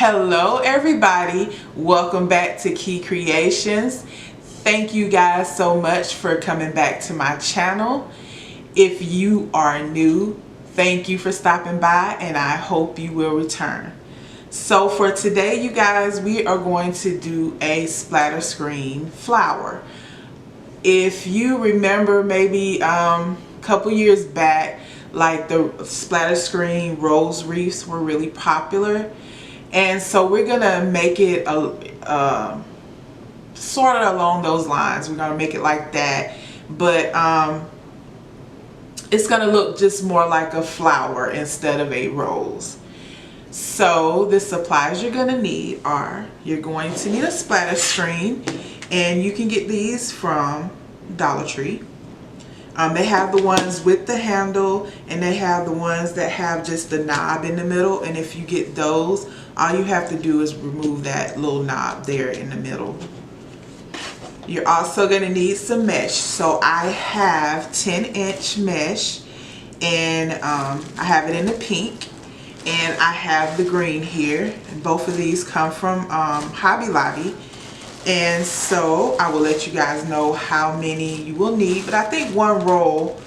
Hello everybody, welcome back to Key Creations. Thank you guys so much for coming back to my channel. If you are new, thank you for stopping by and I hope you will return. So for today, you guys, we are going to do a splatter screen flower. If you remember, maybe a couple years back, like the splatter screen rose wreaths were really popular. And so we're gonna make it sort of along those lines. We're gonna make it like that, but it's gonna look just more like a flower instead of a rose. So the supplies you're gonna need are, you're going to need a splatter screen, and you can get these from Dollar Tree. They have the ones with the handle, and they have the ones that have just the knob in the middle. And if you get those, all you have to do is remove that little knob there in the middle. You're also going to need some mesh. So I have 10-inch mesh, and I have it in the pink, and I have the green here. And both of these come from Hobby Lobby. And so I will let you guys know how many you will need, but I think one roll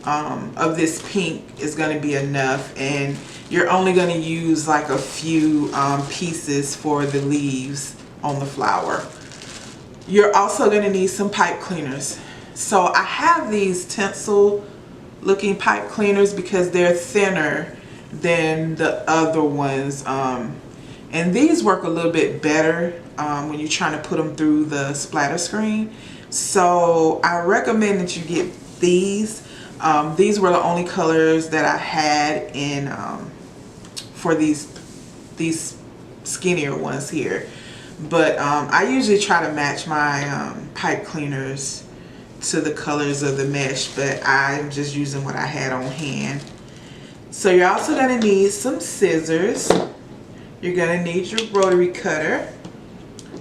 of this pink is going to be enough, and you're only going to use like a few pieces for the leaves on the flower. You're also going to need some pipe cleaners. So I have these tinsel looking pipe cleaners because they're thinner than the other ones, and these work a little bit better when you're trying to put them through the splatter screen. So I recommend that you get these. These were the only colors that I had in for these skinnier ones here. But I usually try to match my pipe cleaners to the colors of the mesh, but I'm just using what I had on hand. So you're also going to need some scissors. You're going to need your rotary cutter.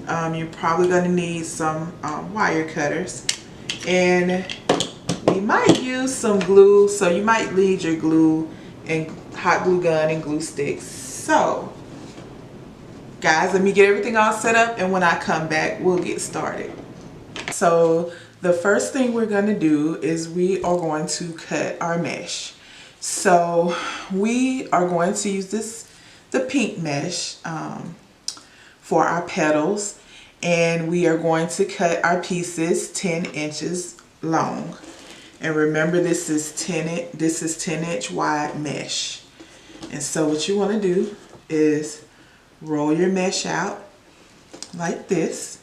You're probably going to need some wire cutters, and you might use some glue, so you might need your glue and hot glue gun and glue sticks. So guys, let me get everything all set up, and when I come back we'll get started. So the first thing we're going to do is we are going to cut our mesh. So we are going to use the pink mesh for our petals, and we are going to cut our pieces 10 inches long. And remember, this is 10-inch wide mesh. And so what you want to do is roll your mesh out like this,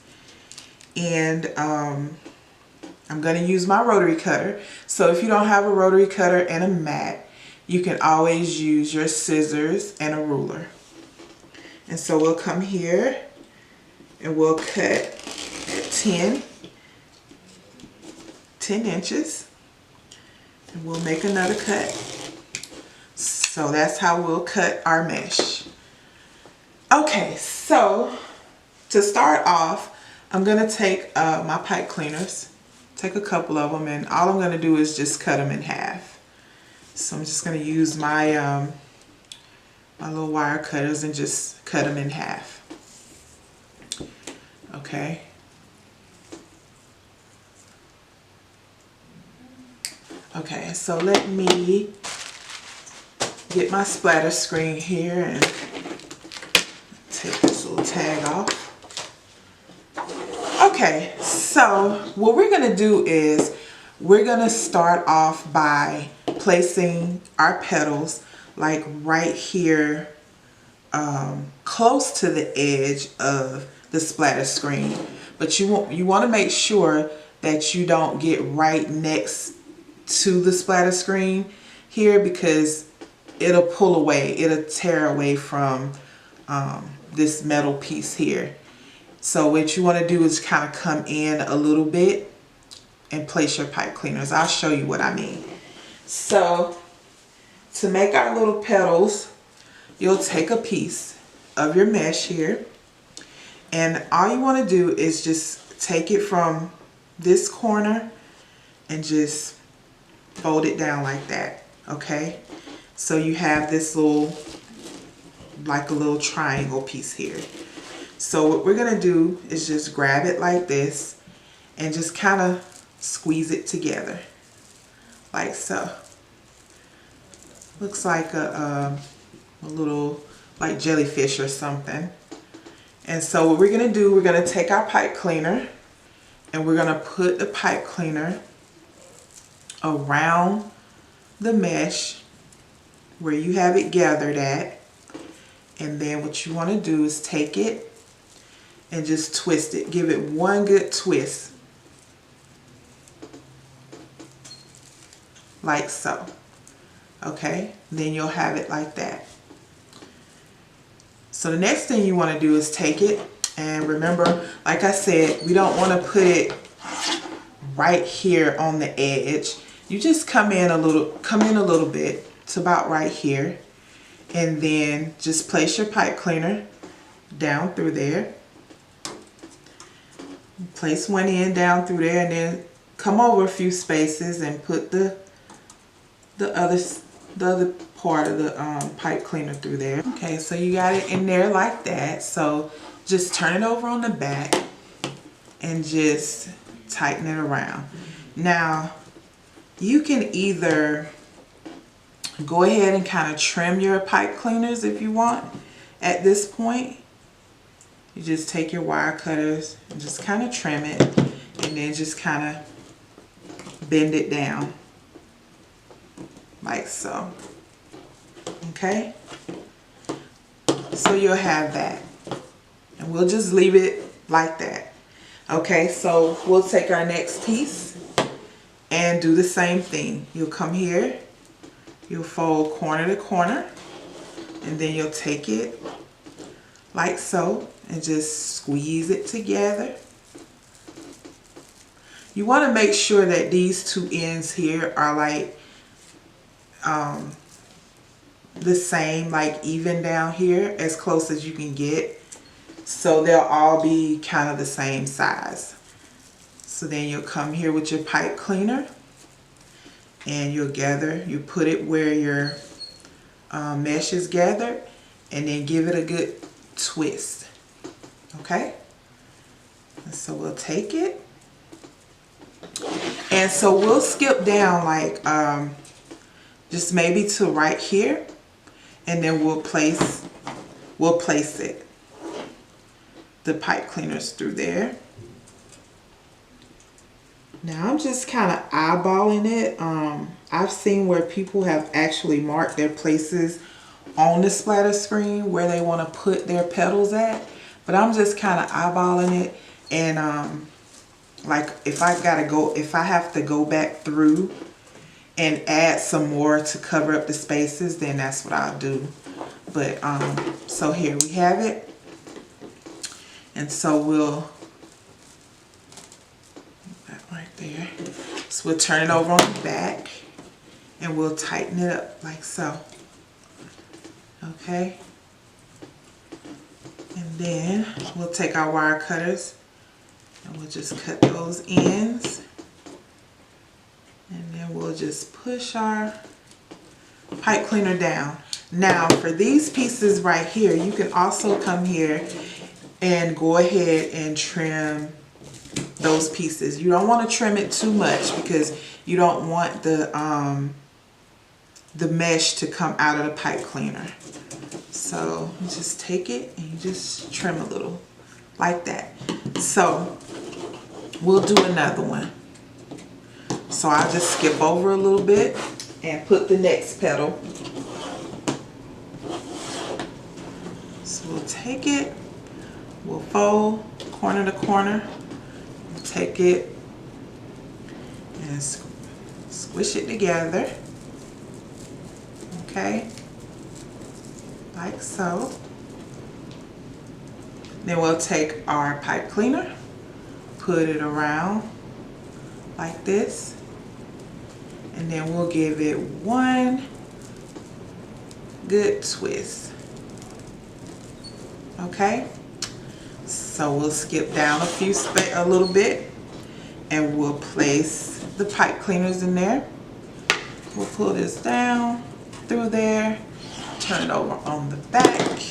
and I'm going to use my rotary cutter. So if you don't have a rotary cutter and a mat, you can always use your scissors and a ruler. And so we'll come here and we'll cut at 10 inches, and we'll make another cut. So that's how we'll cut our mesh. Okay, so to start off, I'm going to take my pipe cleaners, take a couple of them, and all I'm going to do is just cut them in half. So I'm just going to use my my little wire cutters and just cut them in half. Okay. Okay, so let me get my splatter screen here and take this little tag off. Okay, so what we're going to do is we're going to start off by placing our petals like right here, close to the edge of the splatter screen. But you want to make sure that you don't get right next to the splatter screen here, because it'll pull away, it'll tear away from this metal piece here. So what you want to do is kind of come in a little bit and place your pipe cleaners. I'll show you what I mean. So to make our little petals, you'll take a piece of your mesh here, and all you want to do is just take it from this corner and just fold it down like that. Okay, so you have this little like a little triangle piece here. So what we're gonna do is just grab it like this and just kind of squeeze it together like so. Looks like a little like jellyfish or something. And so what we're gonna do, we're gonna take our pipe cleaner and we're gonna put the pipe cleaner around the mesh where you have it gathered at. And then what you want to do is take it and just twist it. Give it one good twist. Like so. Okay? Then you'll have it like that. So the next thing you want to do is take it, and remember, like I said, we don't want to put it right here on the edge. You just come in a little bit to about right here, and then just place your pipe cleaner down through there. Place one end down through there, and then come over a few spaces and put the other part of the pipe cleaner through there. Okay, so you got it in there like that. So just turn it over on the back and just tighten it around. Now you can either go ahead and kind of trim your pipe cleaners if you want. At this point, you just take your wire cutters and just kind of trim it, and then just kind of bend it down like so. Okay, so you'll have that, and we'll just leave it like that. Okay, so we'll take our next piece and do the same thing. You'll come here, you'll fold corner to corner, and then you'll take it like so and just squeeze it together. You want to make sure that these two ends here are like the same, like even down here, as close as you can get, so they'll all be kind of the same size. So then you'll come here with your pipe cleaner and you'll gather, you put it where your mesh is gathered, and then give it a good twist. Okay, and so we'll take it, and so we'll skip down like just maybe to right here, and then we'll place it, the pipe cleaners through there. Now I'm just kind of eyeballing it. I've seen where people have actually marked their places on the splatter screen where they want to put their petals at, but I'm just kind of eyeballing it, and like if I have to go back through and add some more to cover up the spaces, then that's what I'll do. But so here we have it, and so we'll that right there. So we'll turn it over on the back and we'll tighten it up like so. Okay, and then we'll take our wire cutters and we'll just cut those ends. And then we'll just push our pipe cleaner down. Now for these pieces right here, you can also come here and go ahead and trim those pieces. You don't want to trim it too much because you don't want the mesh to come out of the pipe cleaner. So you just take it and you just trim a little like that. So we'll do another one. So I'll just skip over a little bit and put the next petal. So we'll take it, we'll fold corner to corner, we'll take it and squish it together. Okay, like so. Then we'll take our pipe cleaner, put it around like this, and then we'll give it one good twist. Okay, so we'll skip down a little bit, and we'll place the pipe cleaners in there. We'll pull this down through there, turn it over on the back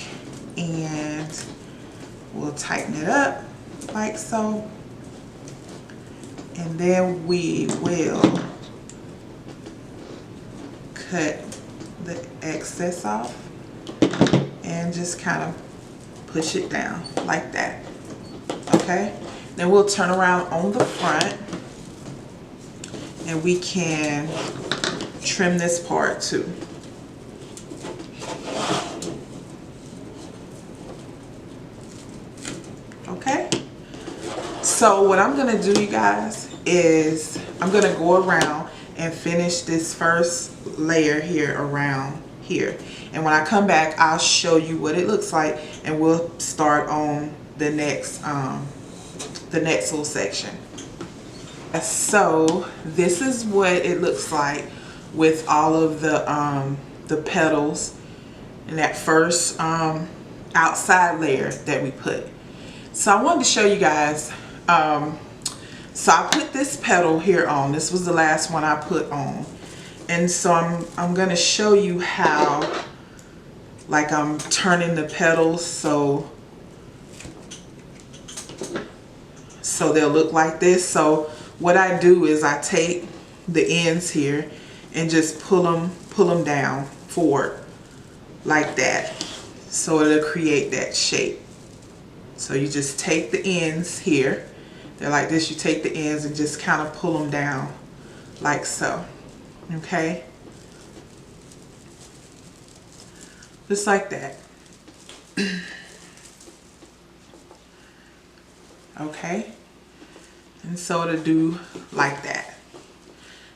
and we'll tighten it up like so. And then we will cut the excess off and just kind of push it down like that. Okay, then we'll turn around on the front and we can trim this part too. Okay, so what I'm gonna do, you guys, is I'm gonna go around and finish this first layer here around here, and when I come back I'll show you what it looks like and we'll start on the next little section. So this is what it looks like with all of the petals and that first outside layer that we put. So I wanted to show you guys, so I put this petal here on. This was the last one I put on, and so I'm gonna show you how, like, I'm turning the petals so they'll look like this. So what I do is I take the ends here and just pull them down forward like that, so it'll create that shape. So you just take the ends here, they're like this, you take the ends and just kind of pull them down like so. Okay, just like that. Okay, and so to do like that.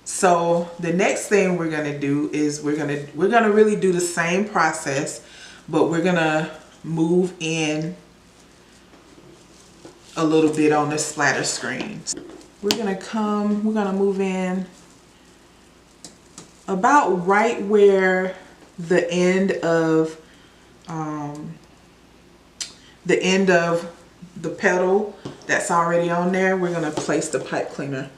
So the next thing we're gonna do is we're gonna really do the same process, but we're gonna move in a little bit on the splatter screen. We're gonna move in about right where the end of the petal that's already on there. We're gonna place the pipe cleaner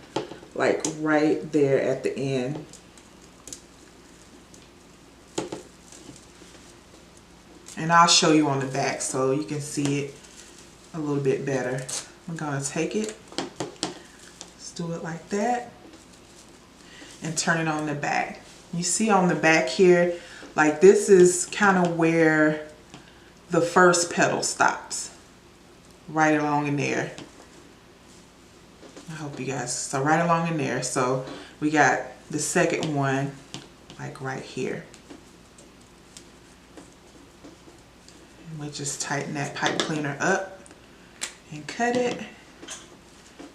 like right there at the end. And I'll show you on the back so you can see it a little bit better. I'm gonna take it, let's do it like that, and turn it on the back. You see on the back here, like this is kind of where the first petal stops, right along in there. I hope you guys, so right along in there. So we got the second one like right here. And we just tighten that pipe cleaner up and cut it,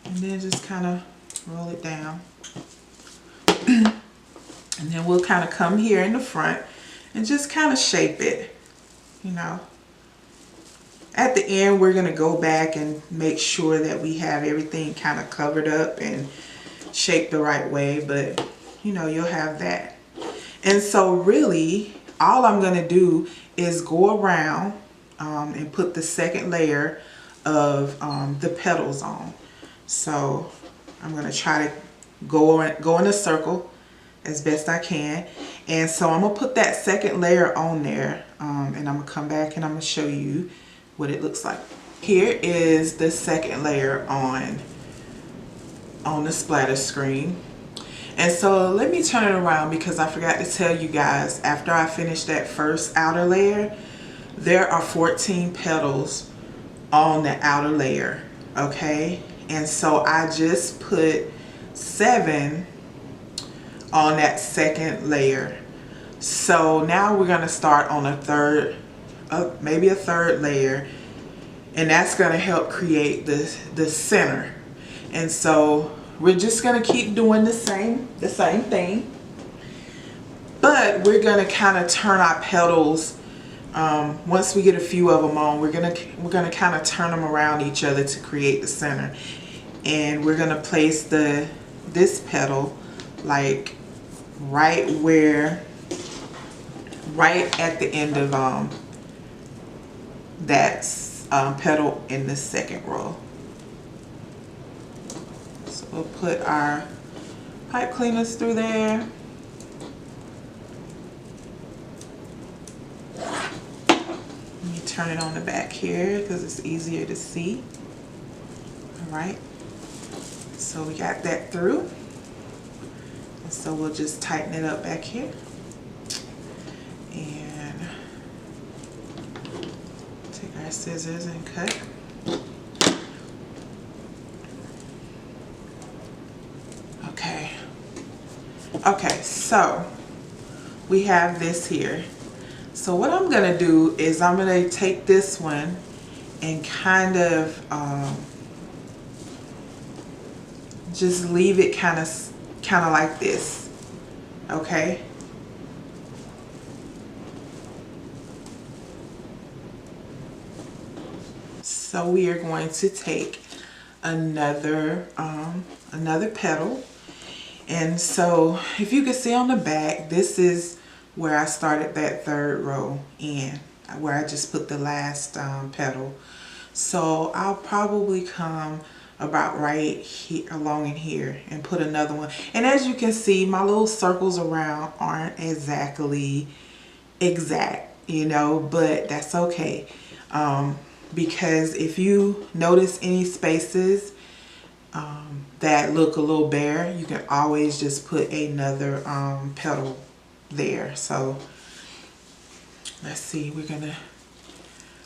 and then just kind of roll it down. And then we'll kind of come here in the front and just kind of shape it, you know. At the end, we're going to go back and make sure that we have everything kind of covered up and shaped the right way, but you know, you'll have that. And so really all I'm going to do is go around and put the second layer of the petals on. So I'm going to try to go in a circle as best I can. And so I'm going to put that second layer on there, and I'm going to come back and I'm going to show you what it looks like. Here is the second layer on the splatter screen. And so let me turn it around because I forgot to tell you guys, after I finish that first outer layer, there are 14 petals on the outer layer, okay? And so I just put 7 on that second layer. So now we're gonna start on a third, maybe a third layer, and that's gonna help create the center. And so we're just gonna keep doing the same thing, but we're gonna kind of turn our petals. Once we get a few of them on, we're gonna kind of turn them around each other to create the center. And we're gonna place this petal like right at the end of that petal in the second row. So we'll put our pipe cleaners through there. turn it on the back here because it's easier to see. All right, so we got that through. And so we'll just tighten it up back here. And take our scissors and cut. Okay. Okay, so we have this here. So what I'm gonna do is I'm gonna take this one and kind of just leave it kind of like this, okay? So we are going to take another petal. And so if you can see on the back, this is where I started that third row in, where I just put the last petal. So I'll probably come about right here, along in here, and put another one. And as you can see, my little circles around aren't exactly exact, you know, but that's okay. Because if you notice any spaces that look a little bare, you can always just put another petal there. So let's see, we're gonna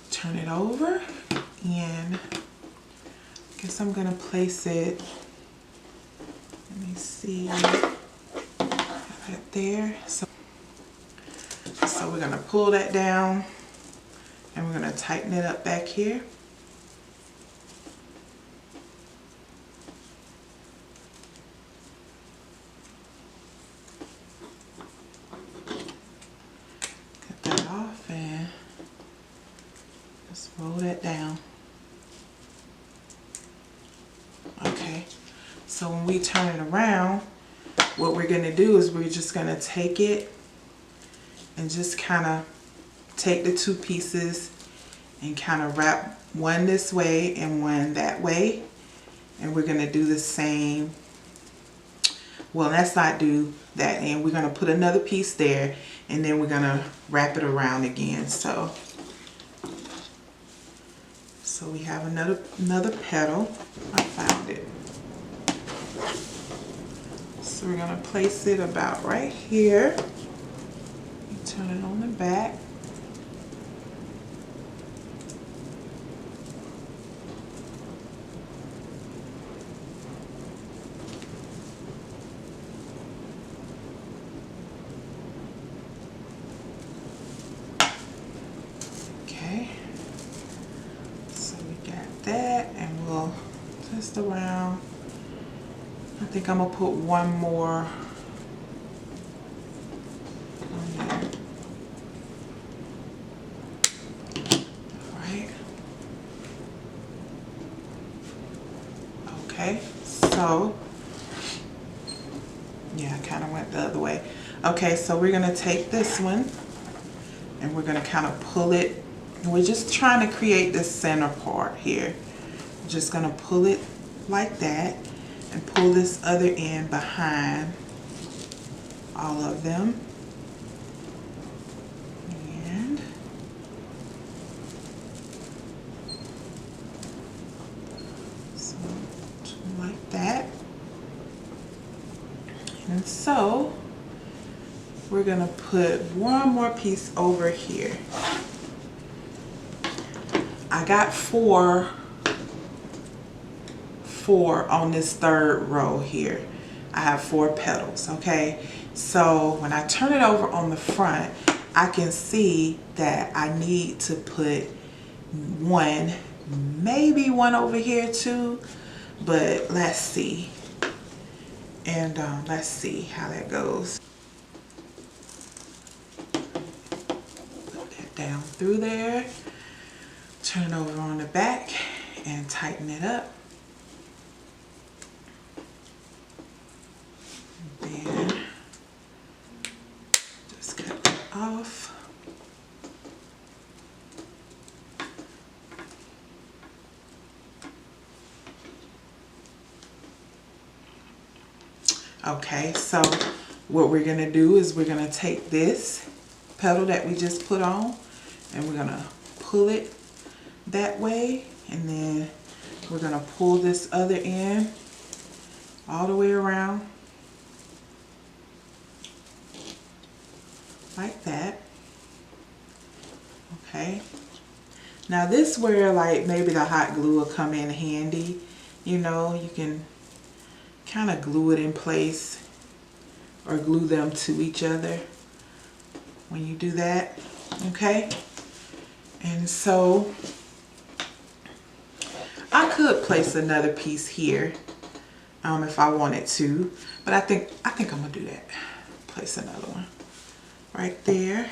turn it over, and I guess I'm gonna place it, let me see, right there. So we're gonna pull that down and we're gonna tighten it up back here. Cut that off and just roll that down. Okay, so when we turn it around, what we're gonna do is we're just gonna take it and just kind of take the two pieces and kind of wrap one this way and one that way. And we're gonna do the same. Well, let's not do that. And we're gonna put another piece there, and then we're gonna wrap it around again. So we have another petal. I found it. So we're gonna place it about right here. Turn it on the back. Okay, so we got that, and we'll twist around. I think I'm gonna put one more on there. All right. Okay, so yeah, I kind of went the other way. Okay, so we're gonna take this one and we're gonna kind of pull it. And we're just trying to create this center part here. We're just gonna pull it like that and pull this other end behind all of them. And so like that. And so we're gonna put one more piece over here. I got four on this third row here. I have 4 petals, okay? So when I turn it over on the front, I can see that I need to put one, maybe one over here too, but let's see. And let's see how that goes. Put that down through there, turn it over on the back and tighten it up. Then just cut that off. Okay, so what we're gonna do is we're gonna take this petal that we just put on and we're gonna pull it that way, and then we're gonna pull this other end all the way around like that. Okay, now this where like maybe the hot glue will come in handy. You know, you can kind of glue it in place or glue them to each other when you do that. Okay, and so I could place another piece here if I wanted to, but I think I'm gonna do that. Place another one right there,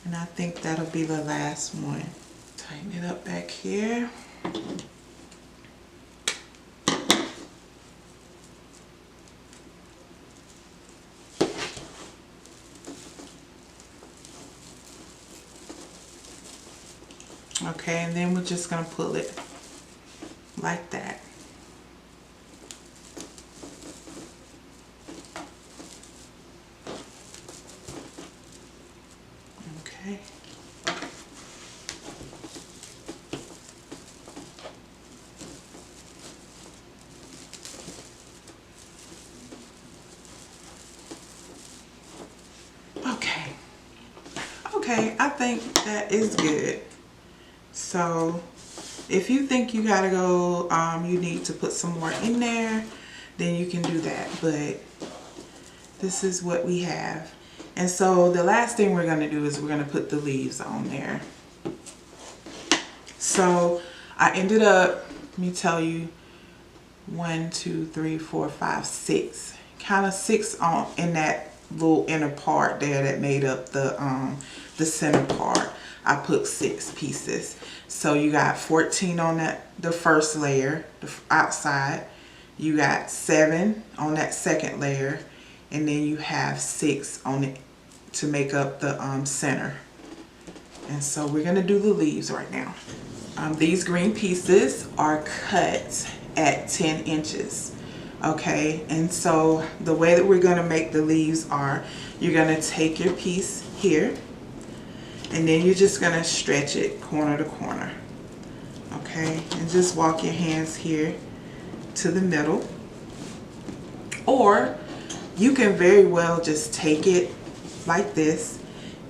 and I think that'll be the last one. Tighten it up back here. Okay, and then we're just gonna pull it like that. Okay. Okay. Okay, I think that is good. So if you think you gotta go, you need to put some more in there, then you can do that. But this is what we have. And so the last thing we're gonna do is we're gonna put the leaves on there. So I ended up, let me tell you, 1, 2, 3, 4, 5, 6. Kind of 6 on in that little inner part there that made up the center part. I put 6 pieces. So you got 14 on the first layer, the outside. You got 7 on that second layer, and then you have 6 on it to make up the center. And so we're gonna do the leaves right now. These green pieces are cut at 10 inches. Okay, and so the way that we're gonna make the leaves are, you're gonna take your piece here, and then you're just gonna stretch it corner to corner. Okay, and just walk your hands here to the middle. Or you can very well just take it like this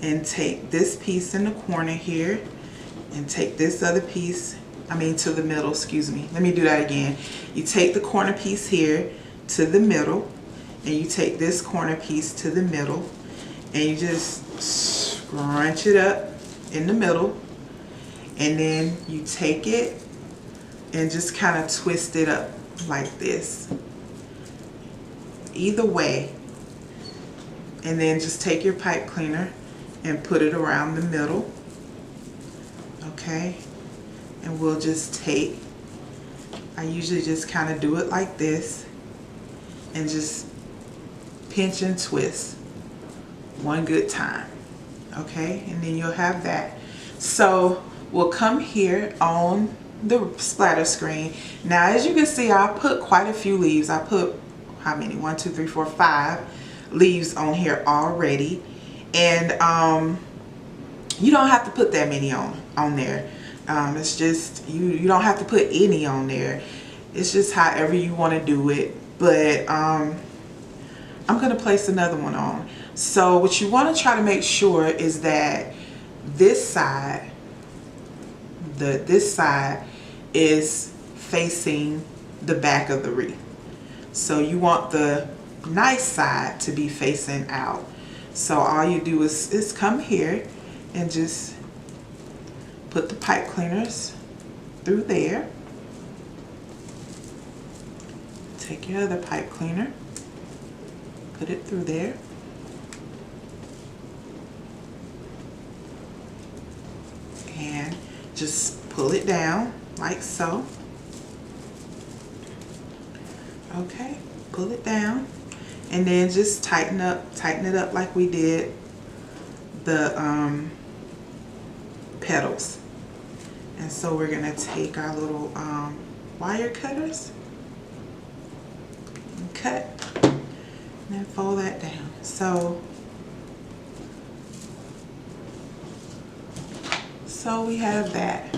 and take this piece in the corner here and take this other piece, to the middle, excuse me. Let me do that again. You take the corner piece here to the middle, and you take this corner piece to the middle, and you just scrunch it up in the middle, and then you take it and just kind of twist it up like this. Either way. And then just take your pipe cleaner and put it around the middle. Okay, and we'll just take, I usually just kind of do it like this and just pinch and twist one good time. Okay, and then you'll have that. So we'll come here on the splatter screen. Now as you can see, I put quite a few leaves. I put how many? 1, 2, 3, 4, 5 leaves on here already. And you don't have to put that many on there. It's just, you don't have to put any on there. It's just however you want to do it. But I'm going to place another one on. So what you want to try to make sure is that this side, this side is facing the back of the wreath. So you want the nice side to be facing out. So all you do is come here and just put the pipe cleaners through there. Take your other pipe cleaner, put it through there. And just pull it down like so. Okay, pull it down, and then just tighten it up like we did the petals. And so we're gonna take our little wire cutters and cut, and then fold that down. So So we have that.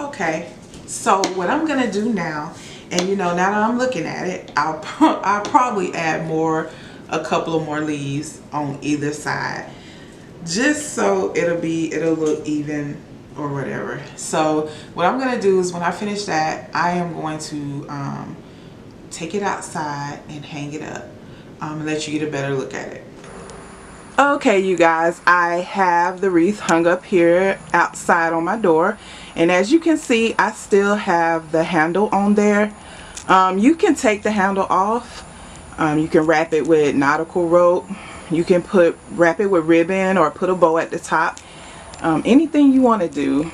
Okay, so what I'm gonna do now, and you know, now that I'm looking at it, I'll probably add a couple of more leaves on either side, just so it'll look even or whatever. So what I'm gonna do is when I finish that, I am going to take it outside and hang it up and let you get a better look at it. Okay, you guys, I have the wreath hung up here outside on my door, and as you can see, I still have the handle on there. You can take the handle off. You can wrap it with nautical rope. You can wrap it with ribbon or put a bow at the top. Anything you want to do.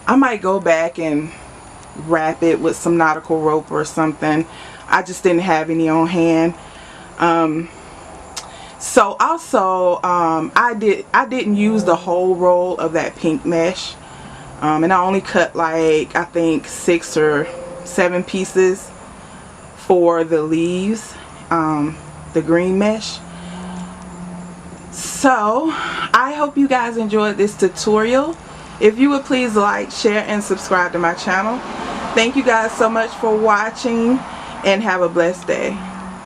I might go back and wrap it with some nautical rope or something. I just didn't have any on hand. So also I didn't use the whole roll of that pink mesh, and I only cut like I think 6 or 7 pieces for the leaves, the green mesh. So I hope you guys enjoyed this tutorial. If you would please like, share, and subscribe to my channel. Thank you guys so much for watching, and have a blessed day.